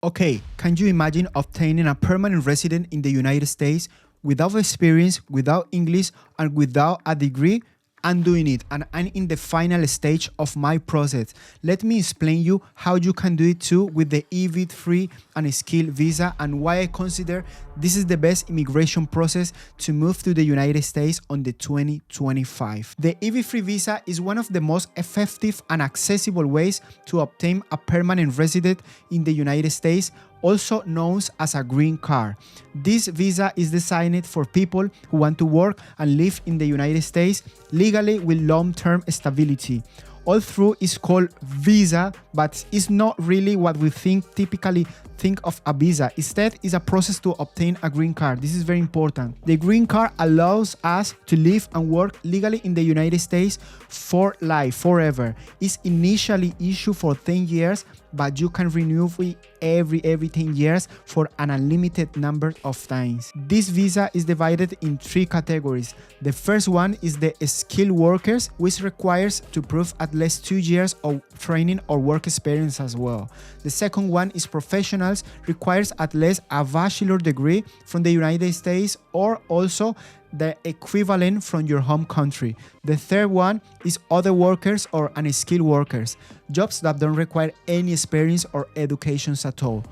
Okay, can you imagine obtaining a permanent resident in the United States without experience, without English, and without a degree? I'm doing it, and I'm in the final stage of my process. Let me explain you how you can do it too with the EB3 Unskilled Visa and why I consider this is the best immigration process to move to the United States on the 2025. The EB3 Visa is one of the most effective and accessible ways to obtain a permanent resident in the United States, also known as a green card. This visa is designed for people who want to work and live in the United States legally with long-term stability. Although it's called visa, but it's not really what we typically think of a visa. Instead, it's a process to obtain a green card. This is very important. The green card allows us to live and work legally in the United States for life, forever. It's initially issued for 10 years, but you can renew it every 10 years for an unlimited number of times. This visa is divided in 3 categories. The first one is the skilled workers, which requires to prove at least 2 years of training or work experience as well. The second one is professionals, requires at least a bachelor's degree from the United States or also the equivalent from your home country. The third one is other workers or unskilled workers, jobs that don't require any experience or education at all.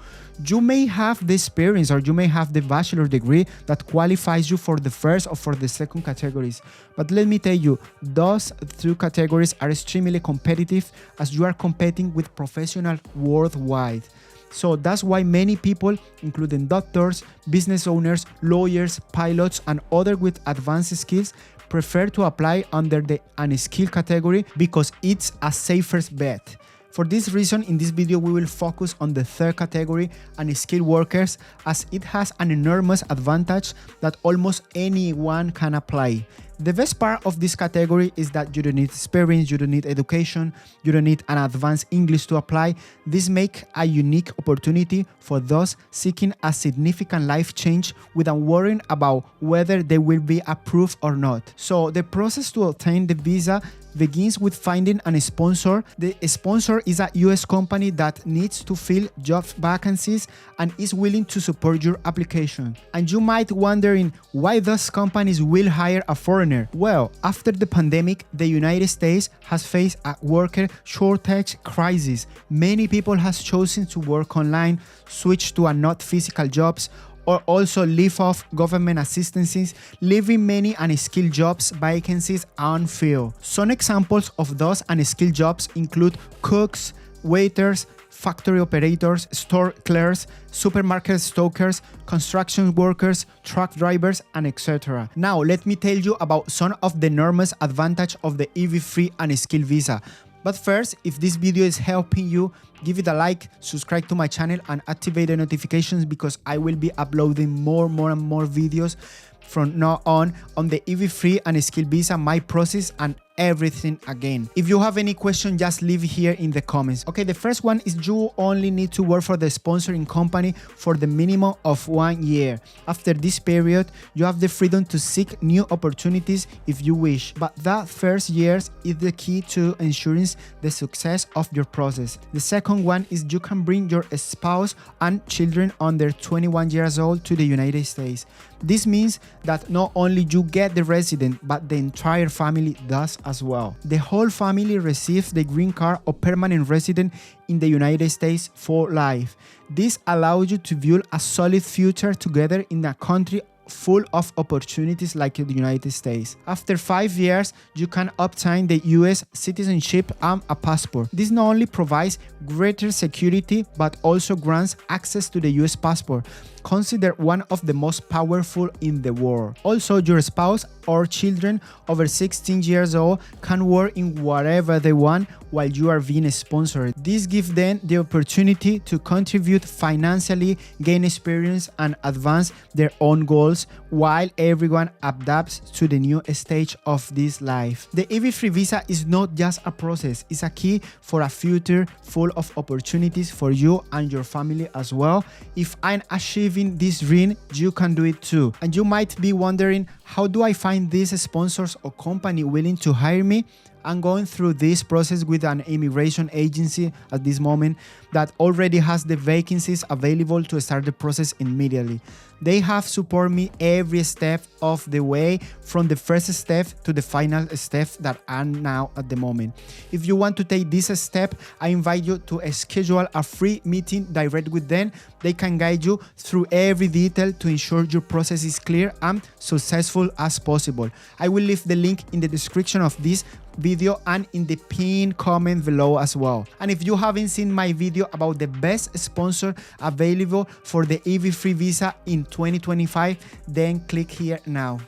You may have the experience or you may have the bachelor's degree that qualifies you for the first or for the second categories. But let me tell you, those 2 categories are extremely competitive as you are competing with professionals worldwide. So that's why many people, including doctors, business owners, lawyers, pilots, and others with advanced skills, prefer to apply under the unskilled category because it's a safer bet. For this reason, in this video, we will focus on the third category, unskilled workers, as it has an enormous advantage that almost anyone can apply. The best part of this category is that you don't need experience, you don't need education, you don't need an advanced English to apply. This makes a unique opportunity for those seeking a significant life change without worrying about whether they will be approved or not. So the process to obtain the visa begins with finding a sponsor. The sponsor is a US company that needs to fill job vacancies and is willing to support your application. And you might wondering why those companies will hire a foreigner. Well, after the pandemic, the United States has faced a worker shortage crisis. Many people have chosen to work online, switch to not physical jobs, or also leave off government assistances, leaving many unskilled jobs vacancies unfilled. Some examples of those unskilled jobs include cooks, waiters, factory operators, store clerks, supermarket stokers, construction workers, truck drivers, and etc. Now, let me tell you about some of the enormous advantages of the EB3 Unskilled Visa. But first, if this video is helping you, give it a like, subscribe to my channel, and activate the notifications because I will be uploading more and more videos from now on the EB3 Unskilled Visa, my process, and everything again. If you have any question, just leave here in the comments. Okay, the first one is you only need to work for the sponsoring company for the minimum of 1 year. After this period, you have the freedom to seek new opportunities if you wish. But that first year is the key to ensuring the success of your process. The second one is you can bring your spouse and children under 21 years old to the United States. This means that not only you get the resident, but the entire family does as well. The whole family receives the green card or permanent resident in the United States for life. This allows you to build a solid future together in a country full of opportunities like the United States. After 5 years, you can obtain the US citizenship and a passport. This not only provides greater security, but also grants access to the US passport, considered one of the most powerful in the world. Also, your spouse or children over 16 years old can work in whatever they want while you are being sponsored. This gives them the opportunity to contribute financially, gain experience, and advance their own goals while everyone adapts to the new stage of this life. The EB3 visa is not just a process, it's a key for a future full of opportunities for you and your family as well. If I'm achieving this dream, you can do it too. And you might be wondering, how do I find these sponsors or company willing to hire me? I'm going through this process with an immigration agency at this moment that already has the vacancies available to start the process immediately. They have supported me every step of the way, from the first step to the final step that I'm now at the moment. If you want to take this step, I invite you to schedule a free meeting direct with them. They can guide you through every detail to ensure your process is clear and successful as possible. I will leave the link in the description of this video and in the pinned comment below as well. And if you haven't seen my video about the best sponsor available for the EB3 visa in 2025, then click here now.